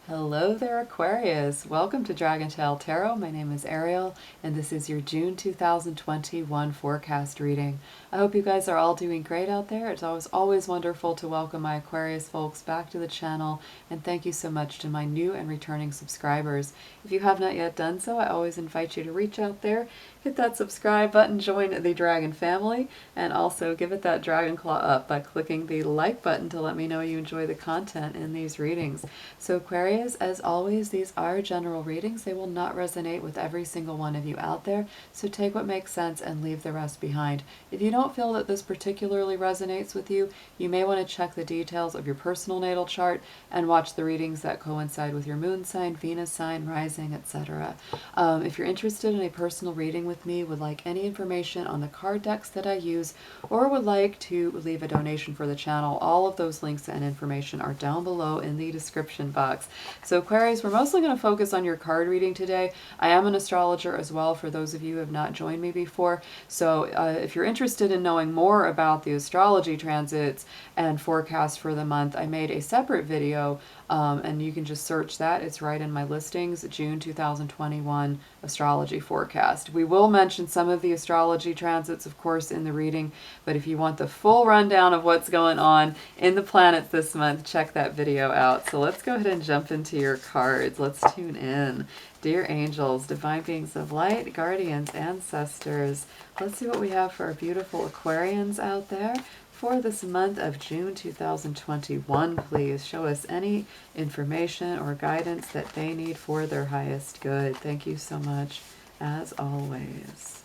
Hello there, Aquarius. Welcome to Dragon Tail Tarot. My name is Ariel, and this is your June 2021 forecast reading. I hope you guys are all doing great out there. It's always wonderful to welcome my Aquarius folks back to the channel, and thank you so much to my new and returning subscribers. If you have not yet done so, I always invite you to reach out there, hit that subscribe button, join the Dragon family, and also give it that dragon claw up by clicking the like button to let me know you enjoy the content in these readings. So Aquarius, as always, these are general readings. They will not resonate with every single one of you out there, so take what makes sense and leave the rest behind. If you don't feel that this particularly resonates with you, you may want to check the details of your personal natal chart and watch the readings that coincide with your moon sign, Venus sign, rising, etc. If you're interested in a personal reading with me, would like any information on the card decks that I use, or would like to leave a donation for the channel, all of those links and information are down below in the description box. So Aquarius, we're mostly going to focus on your card reading today. I am an astrologer as well, for those of you who have not joined me before. So if you're interested in knowing more about the astrology transits and forecast for the month, I made a separate video and you can just search that. It's right in my listings, June 2021 astrology forecast. We will mention some of the astrology transits, of course, in the reading, but if you want the full rundown of what's going on in the planets this month, check that video out. So let's go ahead and jump into your cards. Let's tune in. Dear angels, divine beings of light, guardians, ancestors, let's see what we have for our beautiful Aquarians out there. For this month of June 2021, please show us any information or guidance that they need for their highest good. Thank you so much, as always.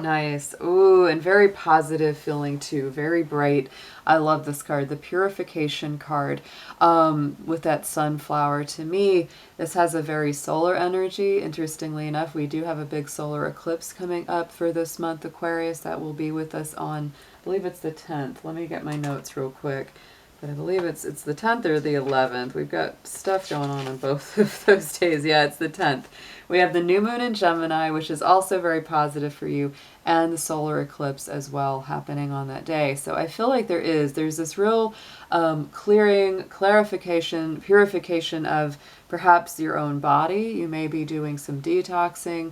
Nice. Ooh, and very positive feeling too. Very bright. I love this card, the Purification card, with that sunflower. To me, this has a very solar energy. Interestingly enough, we do have a big solar eclipse coming up for this month, Aquarius, that will be with us on, I believe it's the 10th. Let me get my notes real quick. But I believe it's the 10th or the 11th. We've got stuff going on both of those days. Yeah, it's the 10th. We have the new moon in Gemini, which is also very positive for you, and the solar eclipse as well happening on that day. So I feel like there's this real clearing, clarification, purification of perhaps your own body. You may be doing some detoxing,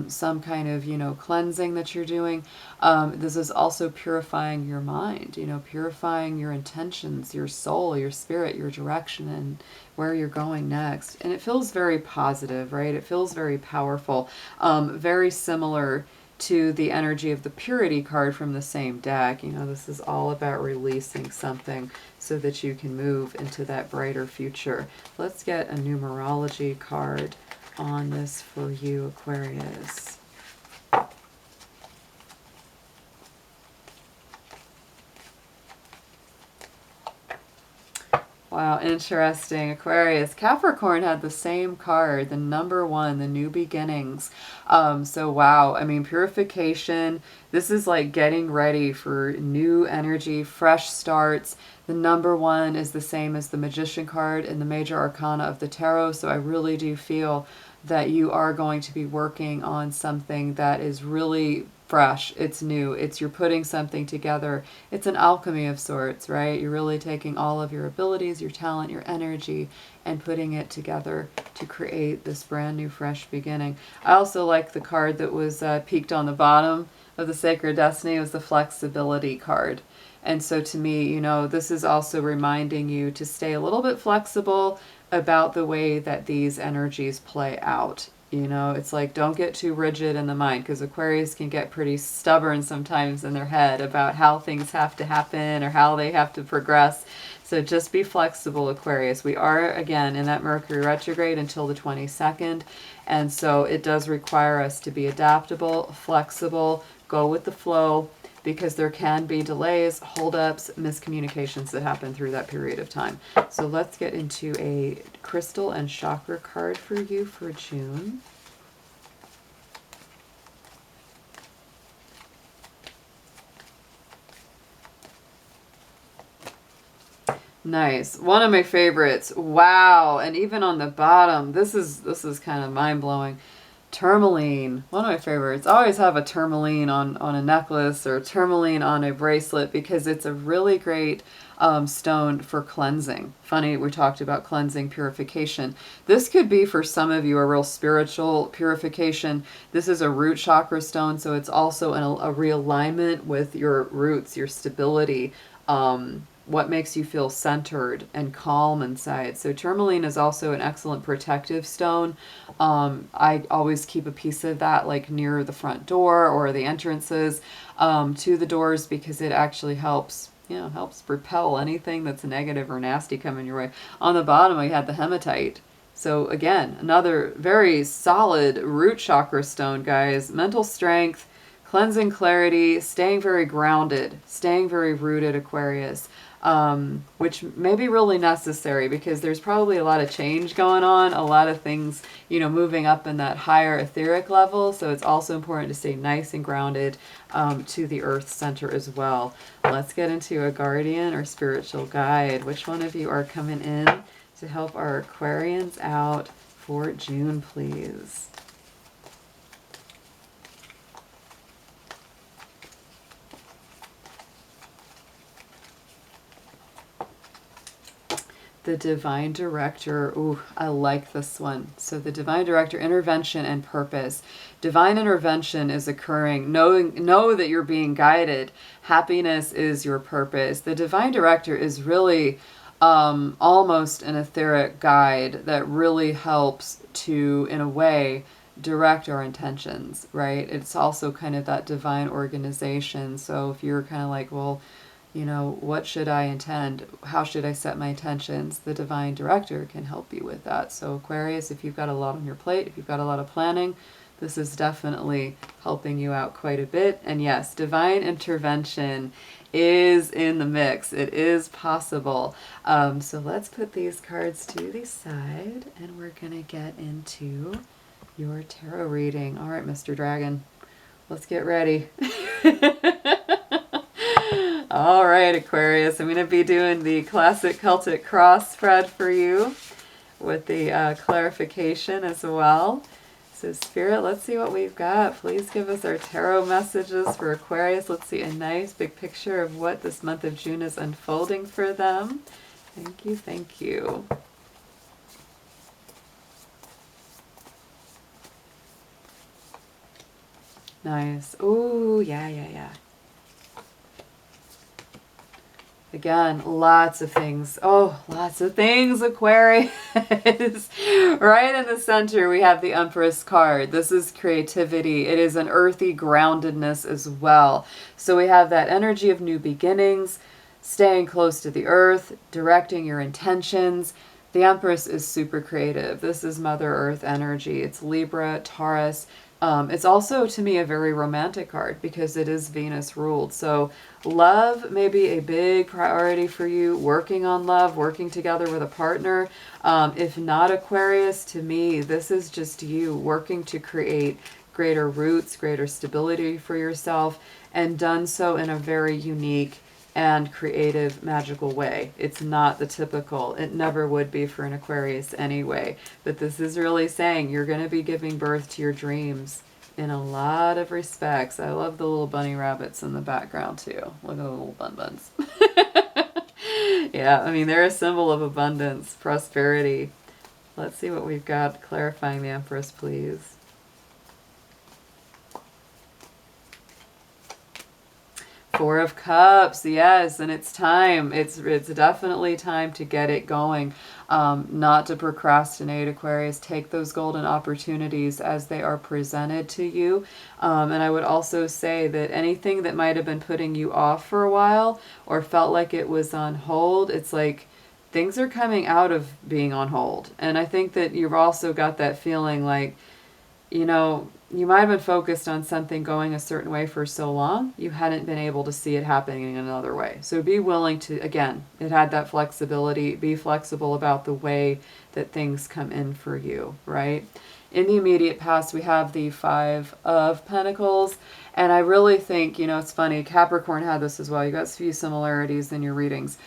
some kind of, cleansing that you're doing. This is also purifying your mind, purifying your intentions, your soul, your spirit, your direction, and where you're going next. And it feels very positive, right? It feels very powerful, very similar to the energy of the Purity card from the same deck. This is all about releasing something so that you can move into that brighter future. Let's get a numerology card on this for you, Aquarius. Wow, interesting. Aquarius. Capricorn had the same card, the number 1, the new beginnings. So wow, I mean, purification. This is like getting ready for new energy, fresh starts. The number 1 is the same as the Magician card in the major arcana of the tarot. So I really do feel that you are going to be working on something that is really fresh. It's new. You're putting something together. It's an alchemy of sorts, right? You're really taking all of your abilities, your talent, your energy, and putting it together to create this brand new, fresh beginning. I also like the card that was peaked on the bottom of the Sacred Destiny. It was the Flexibility card. And so to me, this is also reminding you to stay a little bit flexible about the way that these energies play out. It's like, don't get too rigid in the mind, because Aquarius can get pretty stubborn sometimes in their head about how things have to happen or how they have to progress. So just be flexible, Aquarius. We are, again, in that Mercury retrograde until the 22nd. And so it does require us to be adaptable, flexible, go with the flow, because there can be delays, holdups, miscommunications that happen through that period of time. So let's get into a crystal and chakra card for you for June. Nice. One of my favorites. Wow. And even on the bottom, this is kind of mind-blowing. Tourmaline, one of my favorites. I always have a tourmaline on a necklace or tourmaline on a bracelet because it's a really great stone for cleansing. Funny, we talked about cleansing, purification. This could be for some of you a real spiritual purification. This is a root chakra stone, so it's also a realignment with your roots, your stability, what makes you feel centered and calm inside. So tourmaline is also an excellent protective stone. I always keep a piece of that like near the front door or the entrances to the doors because it actually helps, helps repel anything that's negative or nasty coming your way. On the bottom, we had the hematite. So again, another very solid root chakra stone, guys. Mental strength, cleansing clarity, staying very grounded, staying very rooted, Aquarius. Which may be really necessary because there's probably a lot of change going on, a lot of things, moving up in that higher etheric level. So it's also important to stay nice and grounded to the earth center as well. Let's get into a guardian or spiritual guide. Which one of you are coming in to help our Aquarians out for June, please? The Divine Director. Ooh, I like this one. So the Divine Director, intervention and purpose. Divine intervention is occurring. Know that you're being guided. Happiness is your purpose. The Divine Director is really almost an etheric guide that really helps to, in a way, direct our intentions, right? It's also kind of that divine organization. So if you're kind of like, well, what should I intend? How should I set my intentions? The Divine Director can help you with that. So Aquarius, if you've got a lot on your plate, if you've got a lot of planning, this is definitely helping you out quite a bit. And yes, divine intervention is in the mix. It is possible. So let's put these cards to the side and we're going to get into your tarot reading. All right, Mr. Dragon, let's get ready. All right, Aquarius, I'm going to be doing the classic Celtic cross spread for you with the clarification as well. So Spirit, let's see what we've got. Please give us our tarot messages for Aquarius. Let's see a nice big picture of what this month of June is unfolding for them. Thank you, thank you. Nice. Ooh, yeah. Again, lots of things. Oh, lots of things, Aquarius. Right in the center, we have the Empress card. This is creativity. It is an earthy groundedness as well. So we have that energy of new beginnings, staying close to the earth, directing your intentions. The Empress is super creative. This is Mother Earth energy. It's Libra, Taurus. It's also, to me, a very romantic card because it is Venus ruled. So love may be a big priority for you, working on love, working together with a partner. If not Aquarius, to me, this is just you working to create greater roots, greater stability for yourself, and done so in a very unique and creative, magical way. It's not the typical. It never would be for an Aquarius anyway. But this is really saying you're going to be giving birth to your dreams in a lot of respects. I love the little bunny rabbits in the background too. Look at the little bun-buns. Yeah, I mean, they're a symbol of abundance, prosperity. Let's see what we've got clarifying the Empress, please. Four of Cups, yes, and it's time. It's definitely time to get it going. Not to procrastinate, Aquarius. Take those golden opportunities as they are presented to you. And I would also say that anything that might have been putting you off for a while or felt like it was on hold, it's like things are coming out of being on hold. And I think that you've also got that feeling like, you might have been focused on something going a certain way for so long, you hadn't been able to see it happening in another way. So be willing to, again, it had that flexibility, be flexible about the way that things come in for you, right? In the immediate past, we have the Five of Pentacles, and I really think, it's funny, Capricorn had this as well. You got a few similarities in your readings.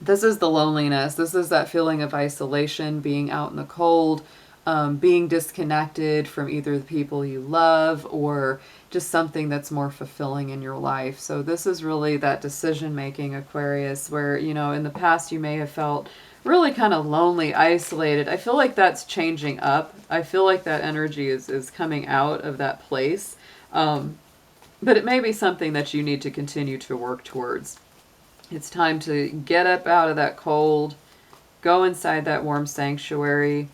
This is the loneliness. This is that feeling of isolation, being out in the cold, being disconnected from either the people you love or just something that's more fulfilling in your life. So this is really that decision making, Aquarius, where, you know, in the past you may have felt really kind of lonely, isolated. I feel like that's changing up. I feel like that energy is coming out of that place. But it may be something that you need to continue to work towards. It's time to get up out of that cold, go inside that warm sanctuary.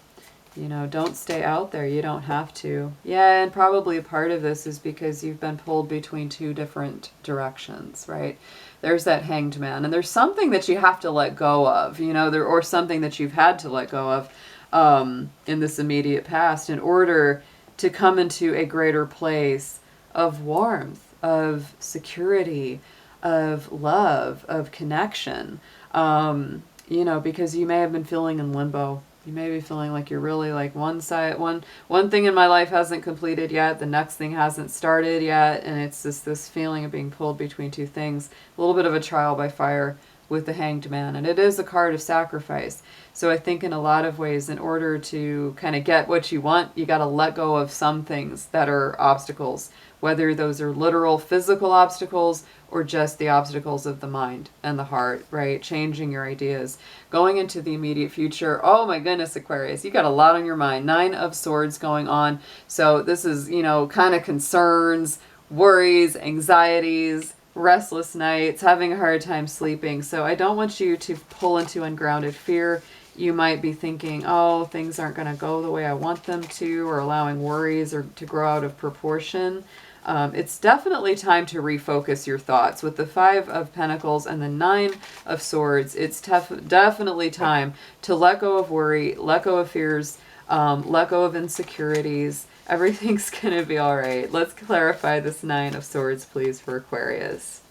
You know, don't stay out there. You don't have to. Yeah, and probably a part of this is because you've been pulled between two different directions, right? There's that Hanged Man, and there's something that you have to let go of, you know, or something that you've had to let go of in this immediate past in order to come into a greater place of warmth, of security, of love, of connection. You know, because you may have been feeling in limbo. You may be feeling like you're really like one thing in my life hasn't completed yet, the next thing hasn't started yet, and it's just this feeling of being pulled between two things. A little bit of a trial by fire with the Hanged Man, and it is a card of sacrifice. So I think in a lot of ways, in order to kind of get what you want, you got to let go of some things that are obstacles, whether those are literal physical obstacles or just the obstacles of the mind and the heart, right? Changing your ideas. Going into the immediate future, oh my goodness, Aquarius, you got a lot on your mind. 9 of Swords going on. So this is, you know, kind of concerns, worries, anxieties, restless nights, having a hard time sleeping. So I don't want you to pull into ungrounded fear. You might be thinking, oh, things aren't going to go the way I want them to, or allowing worries or to grow out of proportion. It's definitely time to refocus your thoughts. With the 5 of Pentacles and the 9 of Swords, it's definitely time to let go of worry, let go of fears, let go of insecurities. Everything's going to be all right. Let's clarify this 9 of Swords, please, for Aquarius.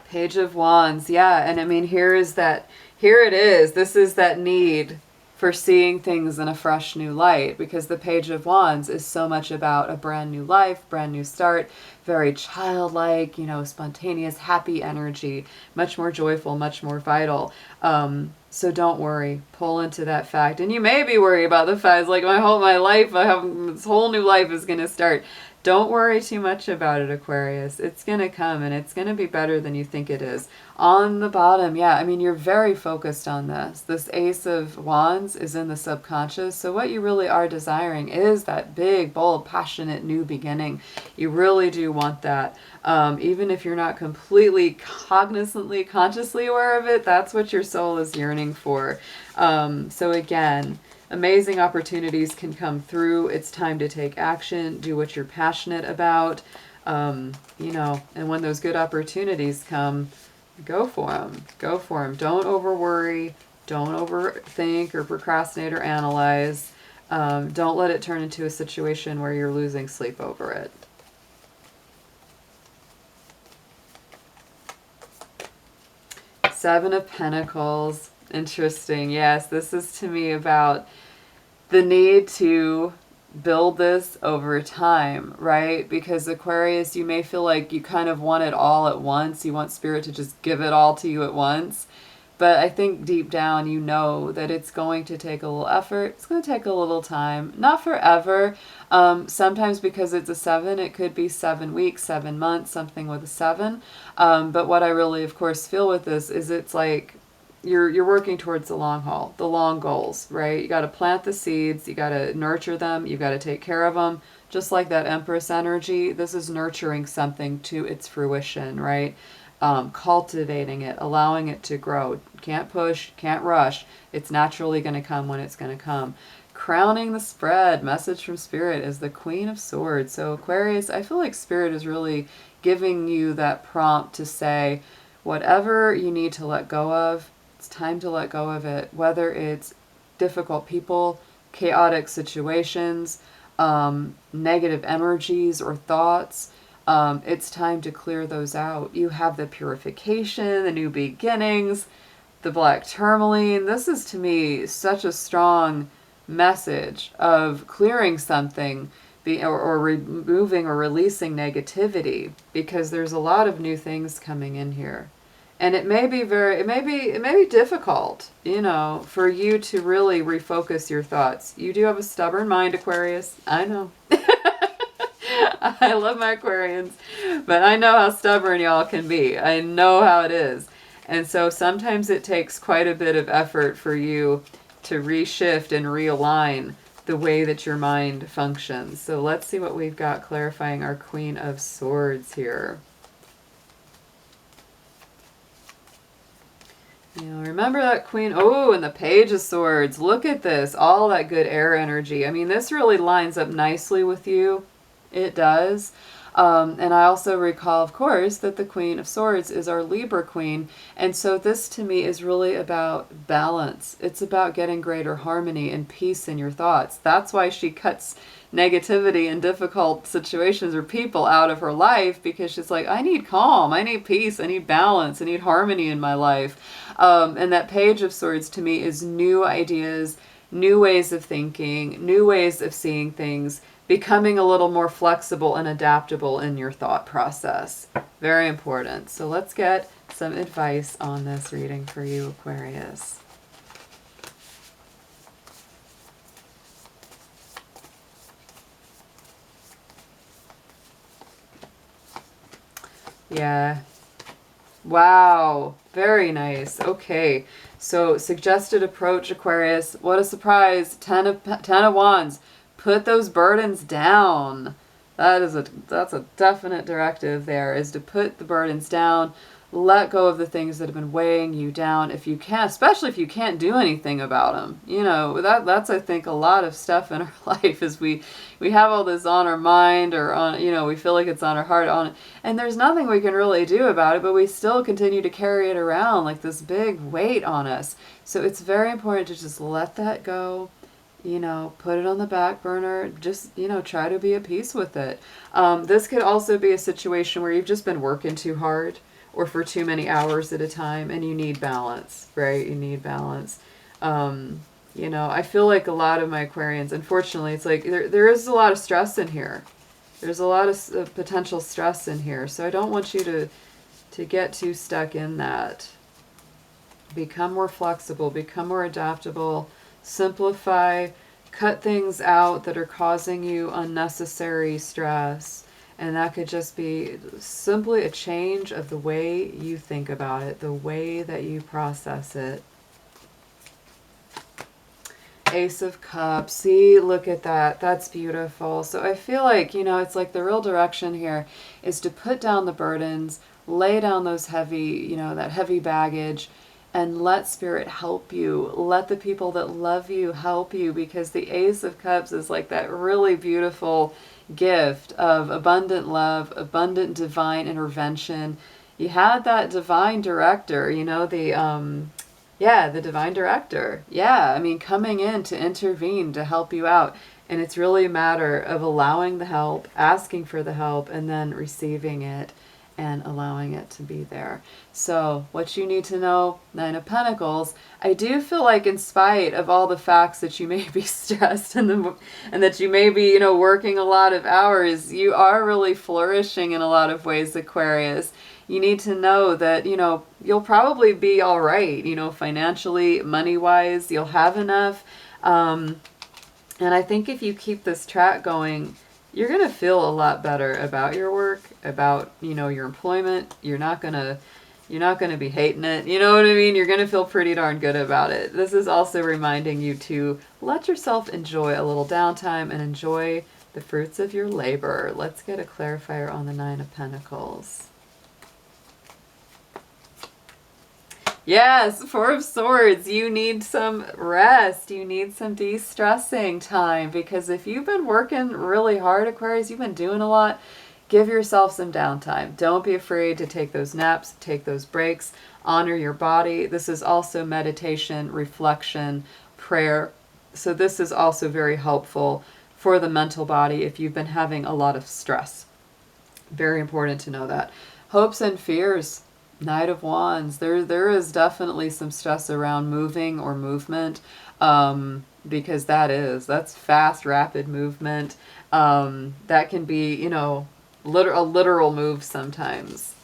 Page of Wands. Yeah, and I mean, here it is. This is that need for seeing things in a fresh new light, because the Page of Wands is so much about a brand new life, brand new start, very childlike, you know, spontaneous, happy energy, much more joyful, much more vital. So don't worry, pull into that fact. And you may be worried about the fact, like my life, this whole new life is going to start. Don't worry too much about it, Aquarius. It's going to come, and it's going to be better than you think it is. On the bottom, yeah, I mean, you're very focused on this. This Ace of Wands is in the subconscious. So what you really are desiring is that big, bold, passionate new beginning. You really do want that. Even if you're not completely cognizantly, consciously aware of it, that's what your soul is yearning for. So again, amazing opportunities can come through. It's time to take action, do what you're passionate about, you know, and when those good opportunities come, go for them. Go for them. Don't over worry. Don't overthink or procrastinate or analyze. Don't let it turn into a situation where you're losing sleep over it. Seven of Pentacles. Interesting. Yes, this is to me about the need to build this over time, right? Because Aquarius, you may feel like you kind of want it all at once. You want Spirit to just give it all to you at once. But I think deep down you know that it's going to take a little effort. It's going to take a little time. Not forever. Sometimes because it's a 7, it could be 7 weeks, 7 months, something with a 7. But what I really, of course, feel with this is it's like you're working towards the long haul, the long goals, right? You got to plant the seeds. You got to nurture them. You got to take care of them. Just like that Empress energy, this is nurturing something to its fruition, right? Cultivating it, allowing it to grow. Can't push, can't rush. It's naturally going to come when it's going to come. Crowning the spread, message from Spirit, is the Queen of Swords. So Aquarius, I feel like Spirit is really giving you that prompt to say, whatever you need to let go of, it's time to let go of it. Whether it's difficult people, chaotic situations, negative energies or thoughts, it's time to clear those out. You have the purification, the new beginnings, the black tourmaline. This is to me such a strong message of clearing something, or removing or releasing negativity, because there's a lot of new things coming in here. And it may be difficult, you know, for you to really refocus your thoughts. You do have a stubborn mind, Aquarius. I know. I love my Aquarians, but I know how stubborn y'all can be. I know how it is. And so sometimes it takes quite a bit of effort for you to reshift and realign the way that your mind functions. So let's see what we've got clarifying our Queen of Swords here. You know, remember that Queen, oh, and the Page of Swords. Look at this, all that good air energy. I mean, this really lines up nicely with you. It does. And I also recall, of course, that the Queen of Swords is our Libra Queen. And so this to me is really about balance. It's about getting greater harmony and peace in your thoughts. That's why she cuts negativity and difficult situations or people out of her life, because she's like, I need calm, I need peace, I need balance, I need harmony in my life. And that Page of Swords to me is new ideas, new ways of thinking, new ways of seeing things, becoming a little more flexible and adaptable in your thought process. Very important. So let's get some advice on this reading for you, Aquarius. Yeah. Wow. Very nice. Okay. So suggested approach, Aquarius. What a surprise. Ten of Wands. Put those burdens down. That's a definite directive there, is to put the burdens down. Let go of the things that have been weighing you down if you can, especially if you can't do anything about them. You know, that's I think a lot of stuff in our life is we have all this on our mind, or on, you know, we feel like it's on our heart, and there's nothing we can really do about it, but we still continue to carry it around like this big weight on us. So it's very important to just let that go. You know, put it on the back burner. Just, you know, try to be at peace with it. This could also be a situation where you've just been working too hard or for too many hours at a time, and you need balance, right? You need balance. You know, I feel like a lot of my Aquarians, unfortunately, it's like there is a lot of stress in here. There's a lot of potential stress in here. So I don't want you to get too stuck in that. Become more flexible, become more adaptable, simplify, cut things out that are causing you unnecessary stress. And that could just be simply a change of the way you think about it, the way that you process it. Ace of Cups. See, look at that. That's beautiful. So I feel like, you know, it's like the real direction here is to put down the burdens, lay down those heavy, you know, that heavy baggage, and let Spirit help you. Let the people that love you help you, because the Ace of Cups is like that really beautiful gift of abundant love, abundant divine intervention. You had that divine director, you know, the divine director. Yeah, I mean, coming in to intervene, to help you out. And it's really a matter of allowing the help, asking for the help, and then receiving it and allowing it to be there. So what you need to know, Nine of Pentacles, I do feel like in spite of all the facts that you may be stressed and that you may be, you know, working a lot of hours, you are really flourishing in a lot of ways, Aquarius. You need to know that, you know, you'll probably be all right, you know, financially, money-wise, you'll have enough. And I think if you keep this track going, you're going to feel a lot better about your work, about, you know, your employment. You're not going to be hating it. You know what I mean? You're going to feel pretty darn good about it. This is also reminding you to let yourself enjoy a little downtime and enjoy the fruits of your labor. Let's get a clarifier on the Nine of Pentacles. Yes, Four of Swords. You need some rest. You need some de-stressing time, because if you've been working really hard, Aquarius, you've been doing a lot, give yourself some downtime. Don't be afraid to take those naps, take those breaks, honor your body. This is also meditation, reflection, prayer. So this is also very helpful for the mental body if you've been having a lot of stress. Very important to know that. Hopes and fears. Knight of Wands. There is definitely some stress around moving or movement, because that's fast, rapid movement. That can be, you know, a literal move sometimes.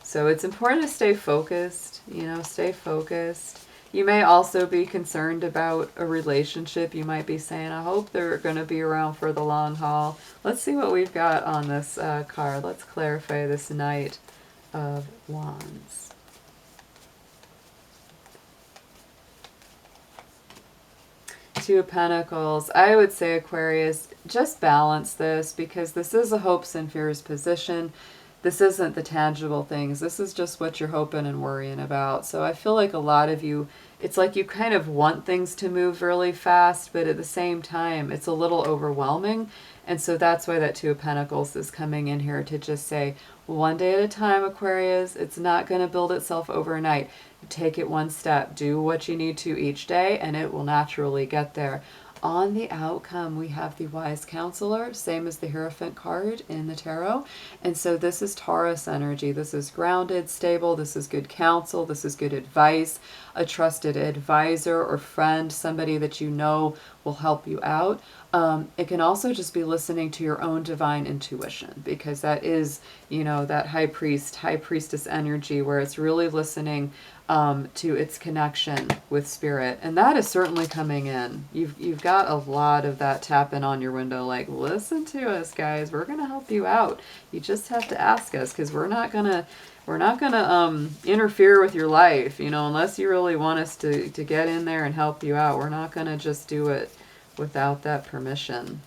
So it's important to stay focused, stay focused. You may also be concerned about a relationship. You might be saying, I hope they're going to be around for the long haul. Let's see what we've got on this card. Let's clarify this Knight of Wands. Two of Pentacles. I would say, Aquarius, just balance this, because this is a hopes and fears position. This isn't the tangible things. This is just what you're hoping and worrying about. So I feel like a lot of you, it's like you kind of want things to move really fast, but at the same time, it's a little overwhelming. And so that's why that Two of Pentacles is coming in here to just say, one day at a time, Aquarius. It's not going to build itself overnight. Take it one step. Do what you need to each day, and it will naturally get there. On the outcome, we have the Wise Counselor, same as the Hierophant card in the tarot. And so this is Taurus energy. This is grounded, stable. This is good counsel. This is good advice. A trusted advisor or friend, somebody that you know will help you out. It can also just be listening to your own divine intuition, because that is, that high priestess energy, where it's really listening to its connection with spirit. And that is certainly coming in. You've got a lot of that tapping on your window, like, listen to us, guys. We're going to help you out. You just have to ask us, because we're not going to interfere with your life, unless you really want us to get in there and help you out. We're not going to just do it without that permission.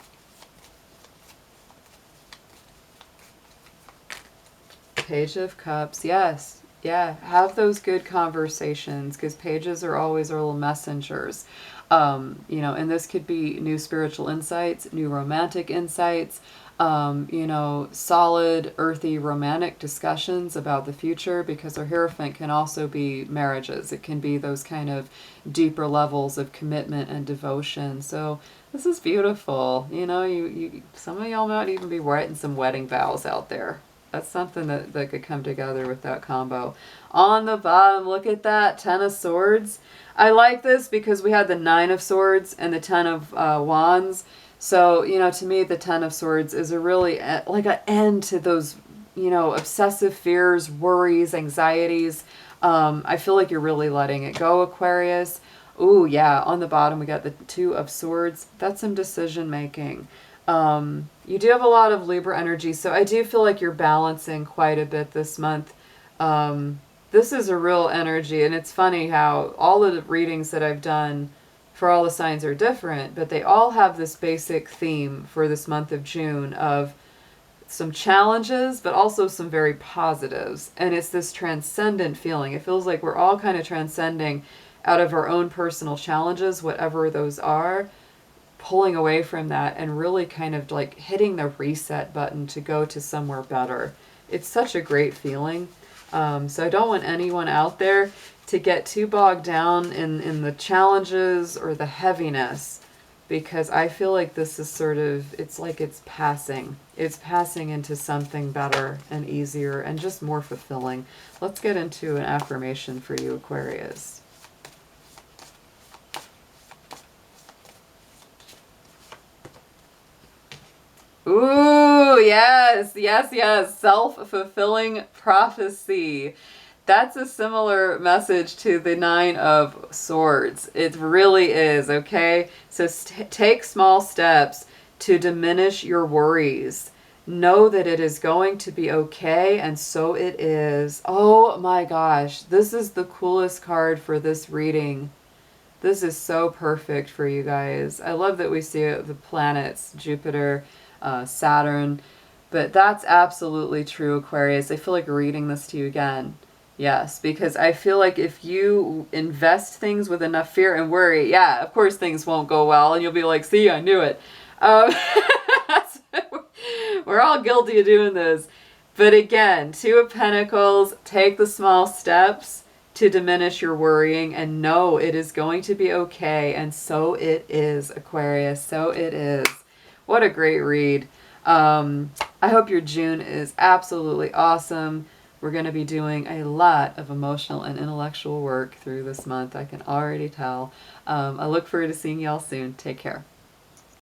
Page of Cups. Yes. Yeah, have those good conversations, because pages are always our little messengers. And this could be new spiritual insights, new romantic insights, solid, earthy, romantic discussions about the future, because our Hierophant can also be marriages. It can be those kind of deeper levels of commitment and devotion. So this is beautiful. Some of y'all might even be writing some wedding vows out there. That's something that could come together with that combo. On the bottom, look at that, Ten of Swords. I like this because we had the Nine of Swords and the Ten of Wands. So, to me, the Ten of Swords is a really, like an end to those, obsessive fears, worries, anxieties. I feel like you're really letting it go, Aquarius. Ooh, yeah, on the bottom, we got the Two of Swords. That's some decision making. You do have a lot of Libra energy, so I do feel like you're balancing quite a bit this month. This is a real energy, and it's funny how all of the readings that I've done for all the signs are different, but they all have this basic theme for this month of June of some challenges, but also some very positives. And it's this transcendent feeling. It feels like we're all kind of transcending out of our own personal challenges, whatever those are, pulling away from that and really kind of like hitting the reset button to go to somewhere better. It's such a great feeling. So I don't want anyone out there to get too bogged down in the challenges or the heaviness, because I feel like this is sort of, it's like it's passing into something better and easier and just more fulfilling. Let's get into an affirmation for you, Aquarius. Ooh, yes, yes, yes. Self-fulfilling prophecy. That's a similar message to the Nine of Swords. It really is, okay? So take small steps to diminish your worries. Know that it is going to be okay, and so it is. Oh my gosh, this is the coolest card for this reading. This is so perfect for you guys. I love that we see the planets, Jupiter, Saturn, but that's absolutely true, Aquarius. I feel like reading this to you again. Yes, because I feel like if you invest things with enough fear and worry, yeah, of course things won't go well, and you'll be like, see, I knew it. We're all guilty of doing this. But again, Two of Pentacles, take the small steps to diminish your worrying and know it is going to be okay. And so it is, Aquarius. So it is. What a great read. I hope your June is absolutely awesome. We're going to be doing a lot of emotional and intellectual work through this month. I can already tell. I look forward to seeing y'all soon. Take care.